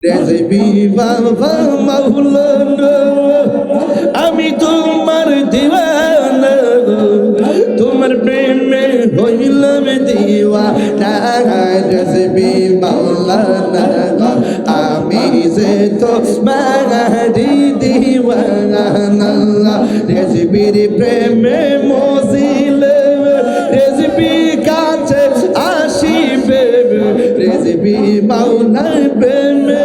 রেজবি বাবা মাওলানা আমি তোমার দিওয়ানা তোমার প্রেমে হইলাম দিওয়ানা রেজবি মাওলানা আমি যে তোমারি দিওয়ানা রেজবির প্রেমে মজিলে রেজবি কাছে আসিবে রেজবি মাওলানা প্রেমে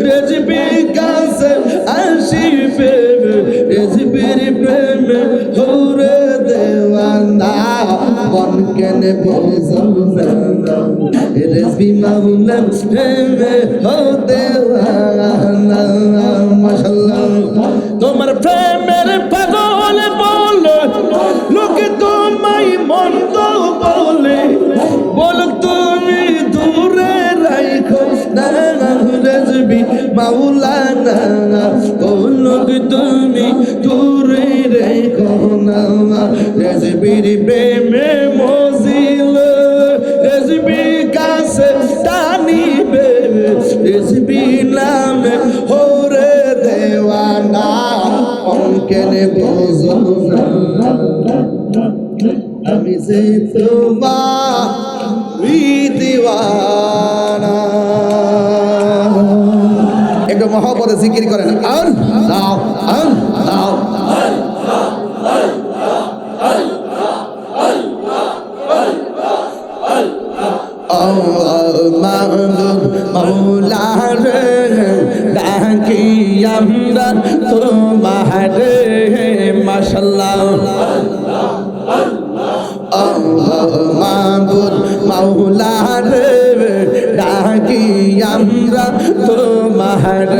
রেজবি কাছে আসিবে রেজবির প্রেমে হরে দেওয়ানা মন কেন বোঝনা রেজবি মাওলানা প্রেমে হো দেওয়ানা মাশাআল্লাহ তোমার প্রেমের পাগল বলো লোকে তোমায় মন্দ বলে বল তুমি দূরে রাখো না রেজবি মাওলানা ও লোক তুমি দূরে রাখো না রেজবির প্রেমে মজিল রেজবি কাছে টানিবে রেজবি নামে হরে দেওয়ানা কেনে বোঝো না আমি যে তোমারি দিওয়ানা একটু মহব্বতে জিকির করেন আল্লাহ আল্লাহ মৌলা রে ডাকি আমরা তোমার মাশাআল্লাহ মাবুদ মৌলা রে ডাকি আমরা তোমার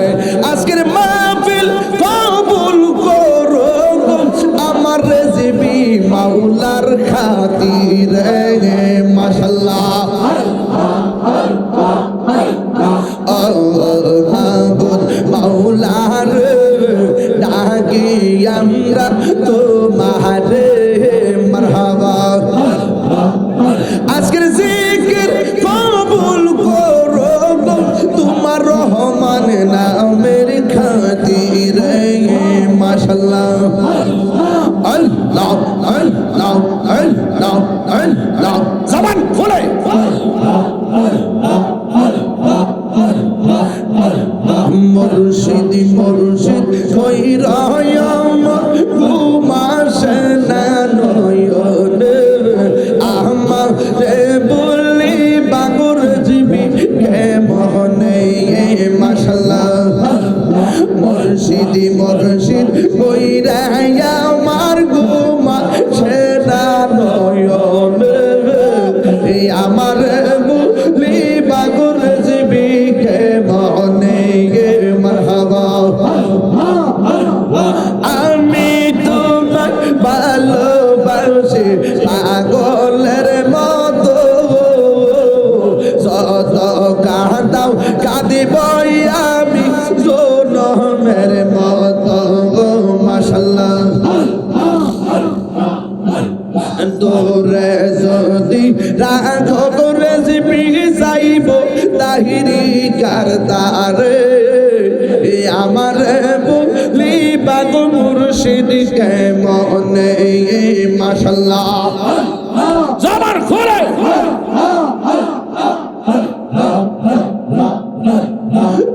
আজকের মাহফিল কবুল করো আমার রেজবি মাওলার খাতিরে মাশাআল্লাহ মাবুদ মৌলা রে ডাকি আমরা তোমার মারহাবা আজকের জিকির কবুল করো তোমার রহমান নামের খাতিরে মাশাআল্লাহ আল্লাহ আল্লাহ আল্লাহ আল্লাহ জবান খুলে মুর্শিদ মুর্শিদ কইরা আমার ঘুমাসে না নয়ন আমার রে বলি বাগুর জিবি কেমনে মাশাআল্লাহ মুর্শিদ মুর্শিদ কইরা আমার ঘুমাসে না নয়ন আমার বলি বাগুর জিবি কেমনে মারহাবা আমি তোমার ভালোবাসি পাগলের মতো যত কাঁদাও কাঁদিব আমি জনমের মতো মাশাআল্লাহ তোরে যদি রাখো রেজবি যাইব তাহিরি কারদারে আমার বলি বাগ মুর্শিদ কেমনে মাশাআল্লাহ জবান খুলে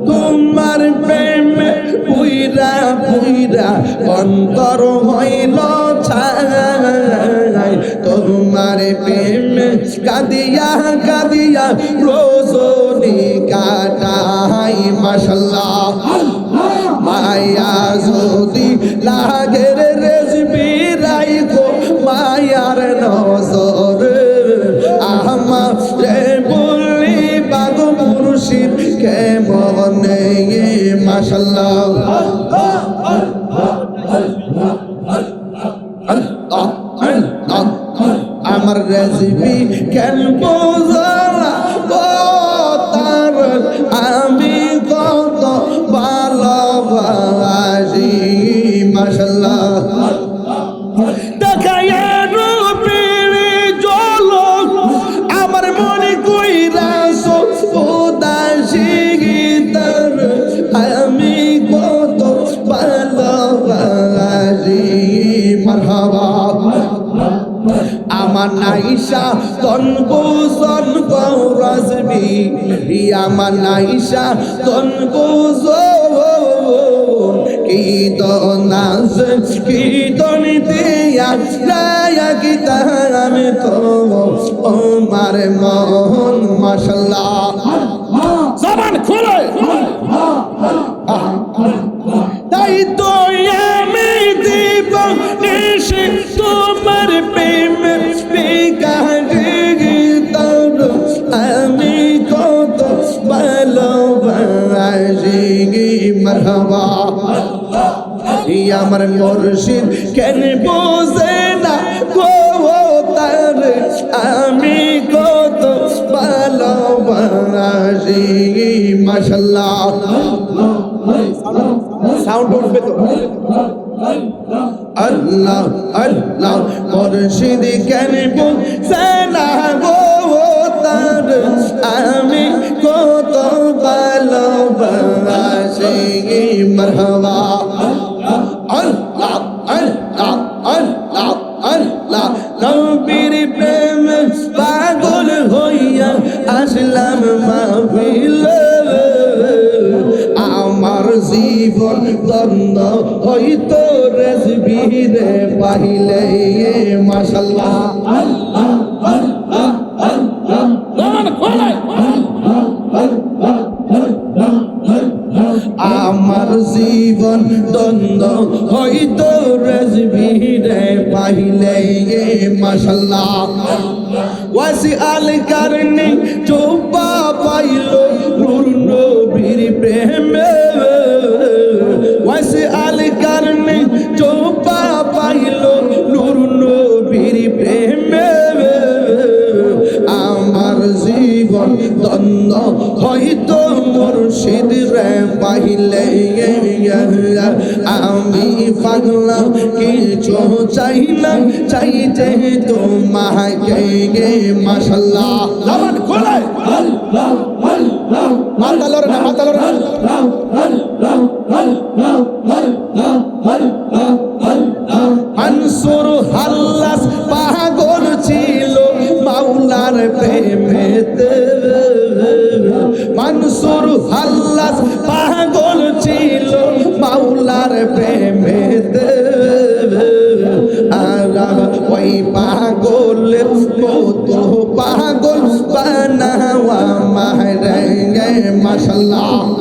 তোমার প্রেমে পুইরা পুইরা অন্তর হইল ছাই তোমার প্রেমে কাঁদিয়া কাঁদিয়া রোজনি কাটাই মাশাআল্লাহ মায়া যদি লাগে রেজবি রাইখো মায়ার নজর আমার বলি বাগ মুর্শিদ কেমনে মাশাআল্লাহ আমার রেজবি কেন বোঝালা তার আমি কত ভালোবাসি মাশাআল্লাহ দেখায় রূপের ঝলক আমার মনে কইরা উদাসী আমার নাইশা তন বুজন গৌরজবি আমার নাইশা তন বুজন কি তো নাজ কি তো নিতিয়া রায়া কি আমি তো ওমার মোহন মাশাআল্লাহ জবান খুলে তাই তো আমি দিব নিশি তোমার প্রেমে বিকারে তোর আমি কত ভালোবাসি মারহাবা আমার মুর্শিদ কেন বোঝে না গো তার আমি কত ভালোবাসি মাশাআল্লাহ সাউন্ড উঠবে তো আল্লাহ আল্লাহ মুর্শিদ কেন বোঝে না গো তার আমি কত ভালোবাসি মারহাবা আল্লাহ আল্লাহ আল্লাহ আল্লাহ নবীর প্রেম পাগল হইয়া আসলাম মাহফিলে আমার জীবন ধন্য হইতো রেজবিরে পাইলে মাশাআল্লাহ আল্লাহ আল্লাহ আল্লাহ আমার জীবন দ্বন্দ্ব হইতো রেজবিরে পাইলে মাশাআল্লাহ ওয়াসি আল কারনি চোপা পাইল নূর নবীর প্রেমে ওয়াসি আল কারনি চোপা পাইল নূর নবীর প্রেমে আমার জীবন দ্বন্দ্ব হইতো মুর্শিদ রে পাইলে আমি পাগলা কিছু চাই না চাইতে তোমাকে মাশাআল্লাহ জবান খোলে আল্লাহ আল্লাহ মাতালর না মাতালর আনসুর হাল্লাস পাগল ছিল মাওলার প্রেমেতে মানসুর হাল্লাস পাগল ছিল মাওলার প্রেমেতে আর ওই পাগল কত পাগল বানাওয়া মাহরে মাশাআল্লাহ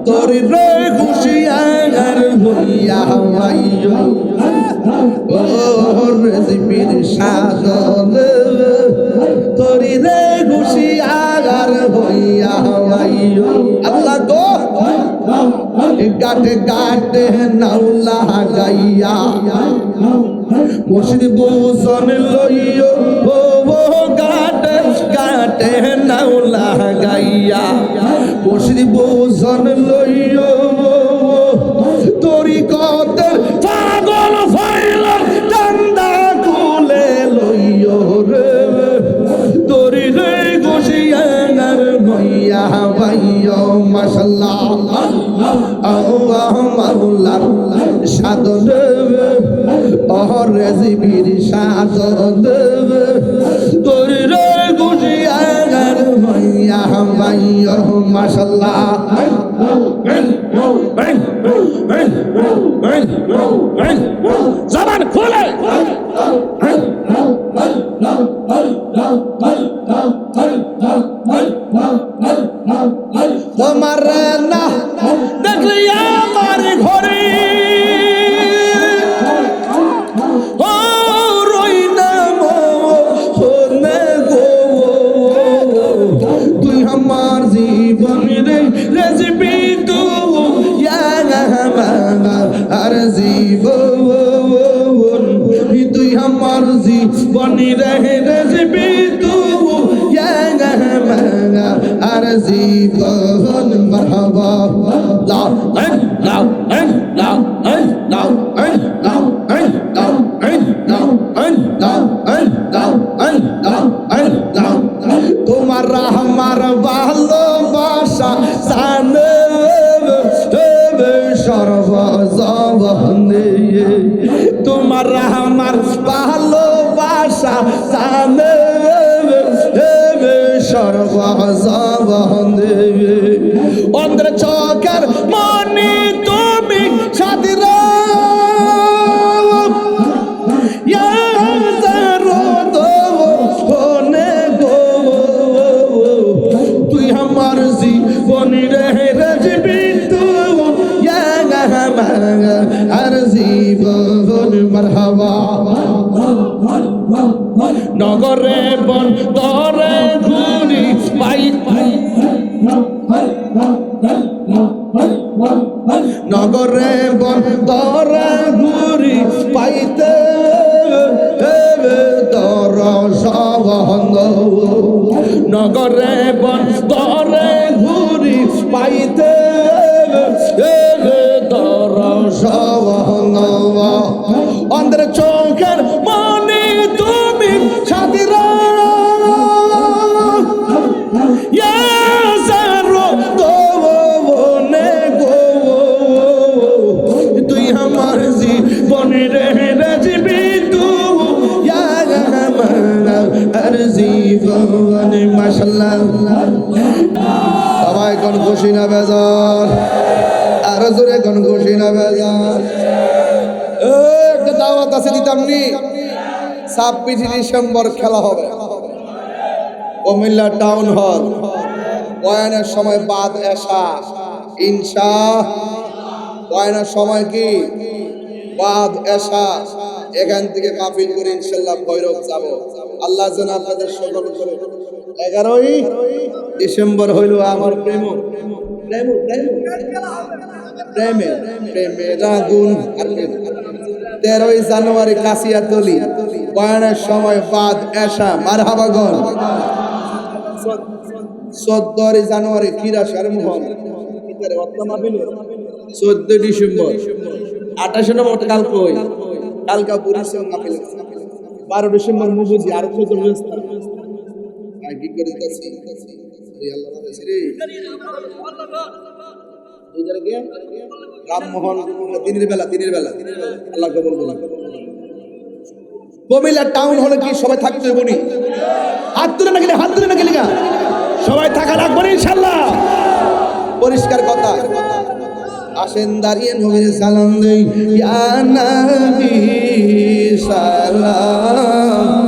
তোর রে হুশিয়ার হইয়া হইয়া ও রেজবির সাজন তোর রে হুশিয়ার হইয়া হইয়া আল্লাহ গো গাটে গাটে নাউলা গাইয়া মুর্শিদ বুজন লইও ও গাটে গাটে নাউলা গাইয়া মুর্শিদ বুজন লইও তোরি কত পাগল ফাইল ডান্ডা তুলে লইও রে তোরি রে গোশিয়ানার হইয়া ভাইও মাশাআল্লাহ আল্লাহ মাওলার সাধন ও রেজবির সাধন তোর রে গোশিয়ানার হইয়া ভাইও মাশাআল্লাহ জবান খুলে তোমার না দেখলে আমার ঘরে ও রই না মনে গো তুই আমার জীবন রে রেজবি তু আর জীবন তুই আমার জীবন রে রেজবি তু আর জীবন মারহাবা লা লা লা লা লা লা লা লা তোমার ভালোবাসা জানে সর্বজনে তোমার আমার ভালোবাসা জানে সর্বজনে অন্ধ চোখের মনে তুমি সাদির তুই আমার জীবন রে রাজবি আর জীবন মারহাবা নগরে বন তরে ঘুরি পাই নগরে বন তরে ঘুরি পাইতে তর সবন্ধ নগরে বন তরে ঘুরি পাইতে অন্ধের চোখের মনে তুমি সাথীর তুই আমার জীবনের রাজবি আর জীবন মাশাআল্লাহ সবাই কোন খুশি না বেজার আর জোরে কোন খুশি না বেজার একটা দাওয়াত আছে দিতাম নি 26 ডিসেম্বর খেলা হবে কুমিল্লা টাউন হল বয়ানের সময় বাদ এশা ইনশা বয়ানের সময় কি বাদ এশা এখান থেকে মাহফিল করে ইনশাআল্লাহ ভৈরব যাব আল্লাহ যেন আপনাদের সকল করে 11ই ডিসেম্বর হইল আমার প্রেম প্রেমের আগুন 13ই জানুয়ারি কাশিয়াতলি বয়ানের সময় বাদ এশা মারহাবাগন 14ই জানুয়ারি কিরাশার মোহন 14 ডিসেম্বর 28 নম্বর কাল কই কালকা পুরিশে মাহফিল 12 ডিসেম্বর মুগুজি আর কত ব্যস্ত কি করে দিতেছি আল্লাহ বাঁচাইছে রে দুইটার গে রামমোহন দিনের বেলা আল্লাহ কবুল করুন কুমিল্লা টাউন হলে কি সবাই থাকতে হবে নি হাত তুলে না গেলে সবাই থাকা লাগবে ইনশাআল্লাহ পরিষ্কার কথা আসেন দাঁড়িয়ে নবীর সালাম দেই ইয়া নবী সালাম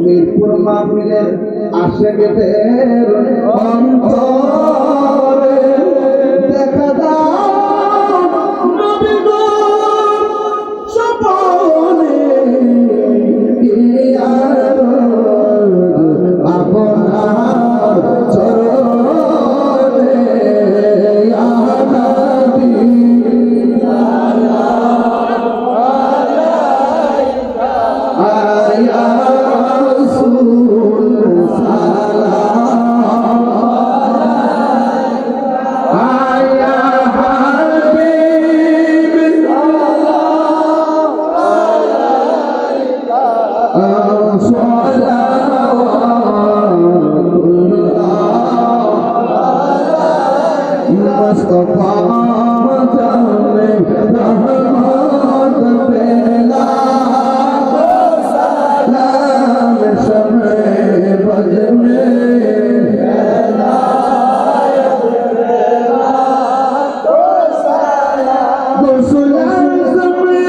মিরপুর মাহফিলের আশেকের অন্তরে দেখা দাও নবী গো স্বপনে আপনার চরণে গোসল আজমে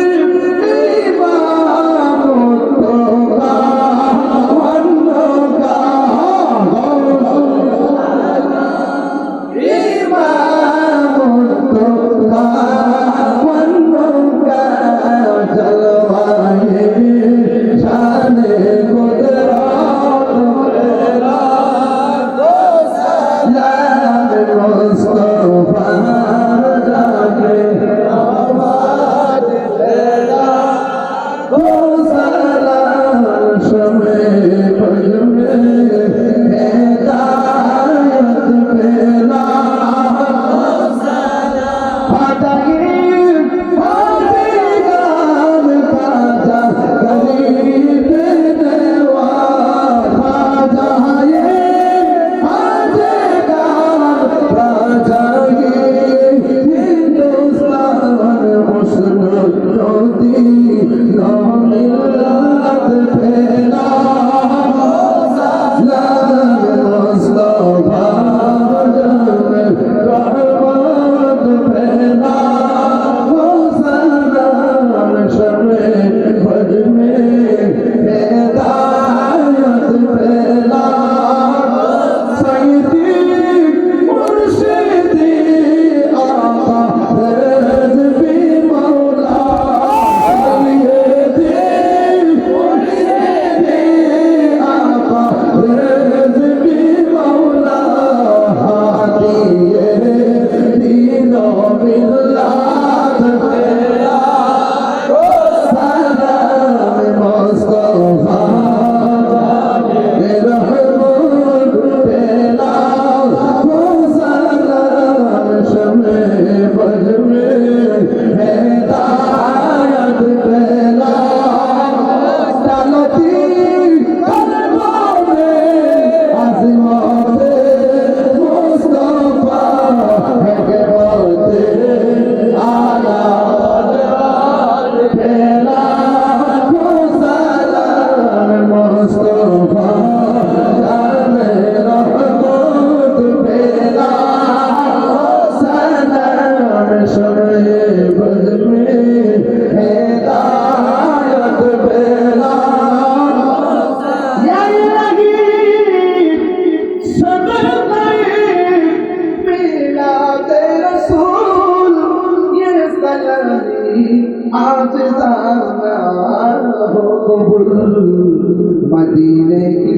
मदीने की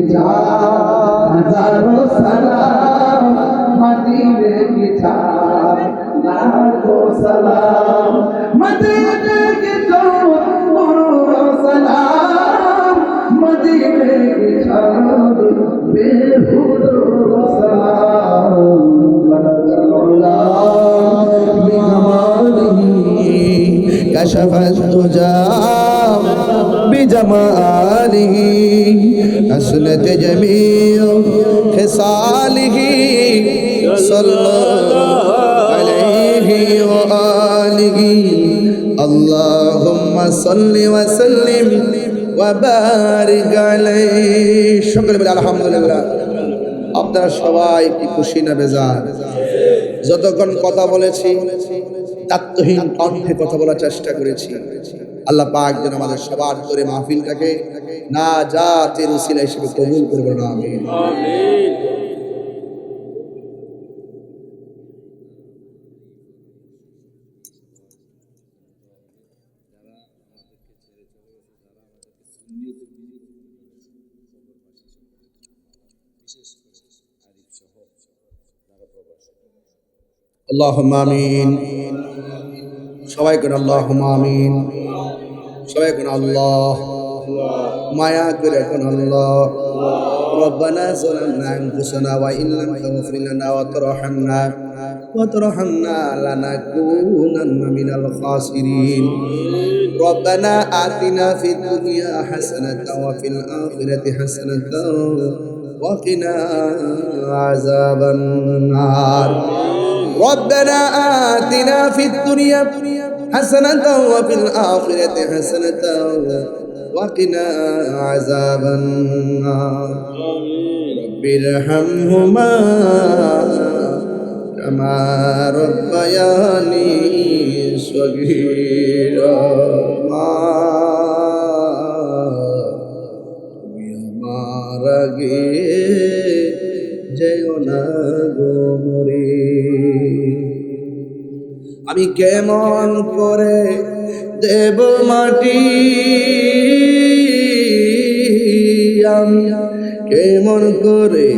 हजारों सलाम मदीने की लाखों सलाम मदीने की सलाम मदीने की बेहुदो सलाम كشف الدجى بجماله حسنت جميع خصاله صلى الله عليه وآله اللهم صل وسلم وبارك عليه شكرا الحمد لله আপনারা সবাই কি খুশি না বেজার যতক্ষণ কথা বলেছি তাত্ত্বহীন কণ্ঠে কথা বলার চেষ্টা করেছি আল্লাহ পাক যেন আমাদের সবার করে মাহফিলটাকে নাজাতের উসিলা হিসেবে কবুল করবেন আমিন আমিন আল্লাহুম্মা আমিন সবাই করে আল্লাহুম্মা আমিন সবাই করে আল্লাহ মায়া করে কোন আল্লাহ রব্বানা যালামনা আনফুসানা ওয়া ইন লাম তাগফির লানা ওয়া তারহামনা লানাকুনান্না মিনাল খাসিরিন রব্বানা আতিনা ফিদ দুনিয়া হাসানাতাও ওয়া ফিল আখিরাতি হাসানাতাও ওয়া কিনা আযাবান নার ربنا آتنا في الدنيا حسنة وفي الآخرة حسنة وقنا عذاب النار رب ارحمهما كما ربياني সগীরা মা তুমি আমার আগে যেও না গো মরে। আমি কেমন করে দেব মাটি, আমি কেমন করে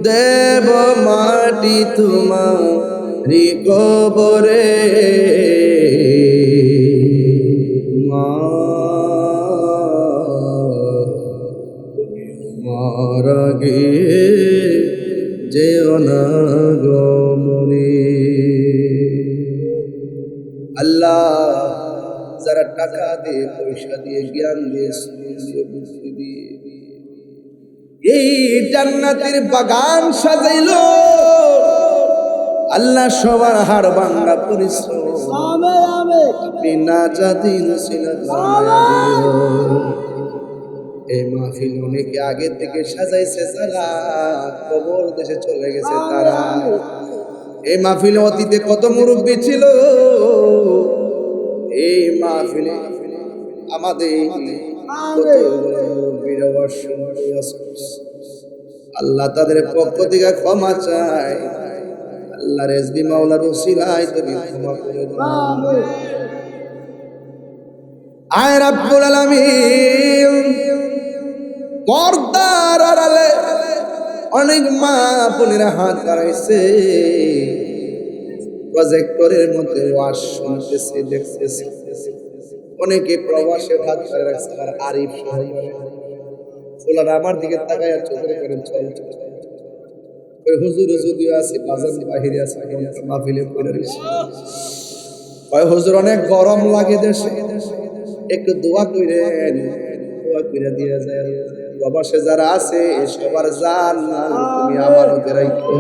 দেব মাটি তোমারি কবরে। মা তুমি আমার আগে যেও না গো মরে। আল্লাহ যারা টাকা দিয়ে, পয়সা দিয়ে, জ্ঞান দিয়ে, শ্রম দিয়ে, বুদ্ধি দিয়ে এই জান্নাতের বাগান সাজাইলো, আল্লাহ সবার হাড় ভাঙা পরিশ্রম আপনি না জাতি নসিলা দিও। এই মাহফিল অনেকে আগে থেকে সাজাইছে, যারা কবর দেশে চলে গেছে তারা। এই মাহফিলে অতীতে কত মুরব্বী ছিল, এই মাহফিলে আমাদের আল্লাহ তাদের পক্ষ থেকে ক্ষমা চায়। আল্লাহ রেজবি মাওলার উসিলায় তুমি ক্ষমা করে দাও। আয় রাব্বুল আলামিন, পর্দার আড়ালে অনেক মা বোনেরা হাত বাড়াইছে, প্রজেক্টরের মধ্যে ওয়াজ শুনতেছে, দেখতেছে। অনেকে প্রবাসে হাত ধরে রাখছে। আর আরিফ ফুলারা আমার দিকে তাকায় চোখে করেন চল ওই হুজুর যদিও আছে বাজার বাহিরে আছে, মাহফিলে পড়ে রয়েছে। ওই হুজুর অনেক গরম লাগে দেশে, একটু দোয়া কইরেন, দোয়া কইরা দিয়ে যায়। প্রবাসে যারা আছে সবার জান তুমি আমানতে রাখো।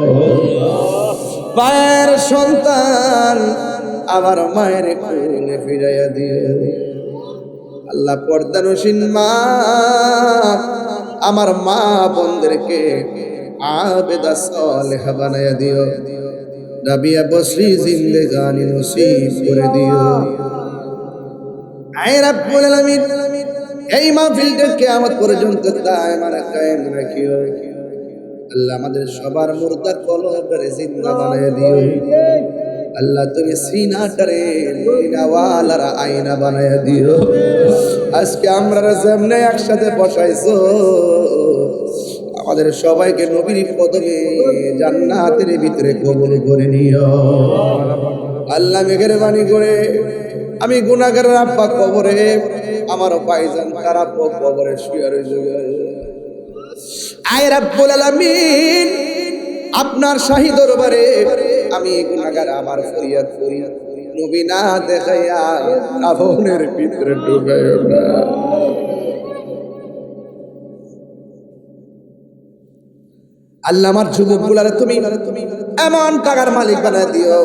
মায়ের সন্তান আমার মায়ের কোলে ফিরাইয়া দিও। আল্লাহ পর্দানসীন মা আমার মা বোনদেরকে আবেদা সালেহা বানাইয়া দিও। রাবিয়া বসরি জিন্দেগানি নসিব করে দিও। আয় রাব্বুল আলামিন, এই মাহফিলটা কিয়ামত পর্যন্ত দায়মান কায়েম রাখিও। আল্লাহ আমাদের সবার মুর্দা কলবরে জিন্দা বানাইয়া দিও। আল্লাহ তুমি সিনাটারে মদিনাওয়ালার আয়না বানাইয়া দিও। আজকে আমরা যেমনে একসাথে বসাইছো, আমাদের সবাইকে নবীর কদমে জান্নাতের ভিতরে কবুল করে নিও। আল্লাহ মেহেরবানি করে আমি গুনাহগারের আব্বা কবরে, আমার ভাইজান তার আব্বা কবরে শুয়ে রইছে। আয় রাব্বুল আলামিন, আপনার শাহী দরবারে আমি গুনাহগার আমার ফরিয়াদ করি, নবী না দেখাইয়া কাফনের ভিতরে ডুবাইও না। আল্লাহ আমার যুবকগুলারে তুমি এমন টাকার মালিক বানায় দিও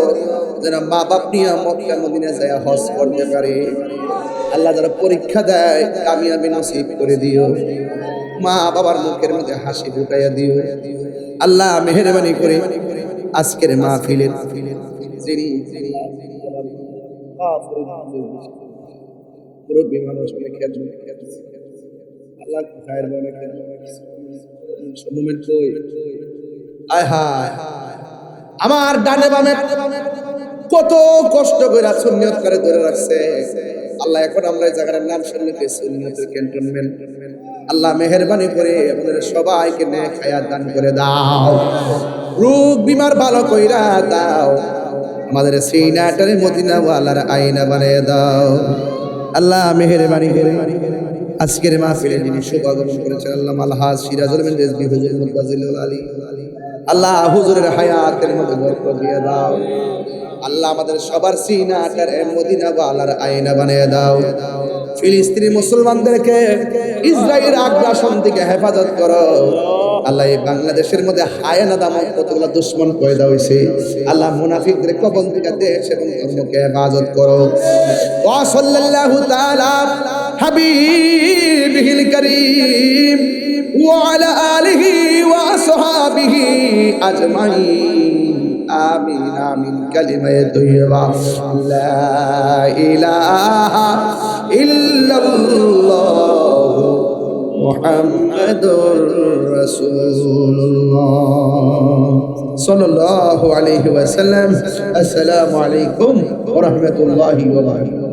যেন মা বাপ নিয়ে মক্কা মদিনা যায় হজ করতে পারে। আল্লাহ যারা পরীক্ষা দেয় কামিয়াবি নসিব করে দিও। মা বাবার মুখের মধ্যে হাসি ফুটাইয়া দিও। আল্লাহ মেহেরবানি করে আজকের মাহফিলের যিনি মুরব্বী মানুষ অনেক আল্লাহ খায়ের বলে মোমেন্ট কই আয় হায় আমার ডানে বামে কত কষ্ট করে সুন্নিয়ত করে ধরে রাখছে। আল্লাহ এখন আমরা এই জায়গার নাম শুনলে সুন্নিয়তের ক্যান্টনমেন্ট। আল্লাহ মেহেরবানি করে আমাদের সবাইকে নেক হায়াত দান করে দাও, রোগ বিমার ভালো কইরা দাও, আমাদের সিনাটারে মদিনাওয়ালার আয়না বানিয়ে দাও। আল্লাহ মেহেরবানি করে আজকের মাহফিলে যিনি শুভাগমন করেছেন আল্লাহ আলহাজ সিরাজুল মিন রিজভী হুজুর মুতাজিলুল আলী, আল্লাহ হুজুরের হায়াতের মধ্যে বরকত দিয়ে দাও। আল্লাহ আমাদের সবার সিনাটারে মদিনাওয়ালার আয়না বানিয়ে দাও। ফিলিস্তিনি মুসলমানদেরকে ইসরায়েলের আগ্রাসন থেকে হেফাজত করো। আল্লাহ এই বাংলাদেশের মধ্যে হায়ানা নামক কতগুলো দুশ্মন পয়দা হয়েছে, আল্লাহ মুনাফিকদের কবল থেকে দেশ এবং ধর্মকে হেফাজত করো। ওয়া সাল্লাল্লাহু তাআলা হাবিবিহিল কারীম ওয়া আলা আলিহি ওয়া আসহাবিহি আজমাইন। আমিন আমিন। কালিমায়ে তৈয়বা লা ইলাহা ইল্লাল্লাহ মুহাম্মাদুর রাসূলুল্লাহ সাল্লাল্লাহু আলাইহি ওয়াসাল্লাম। আসসালামু আলাইকুম ওয়া রাহমাতুল্লাহি ওয়া বারাকাতুহু।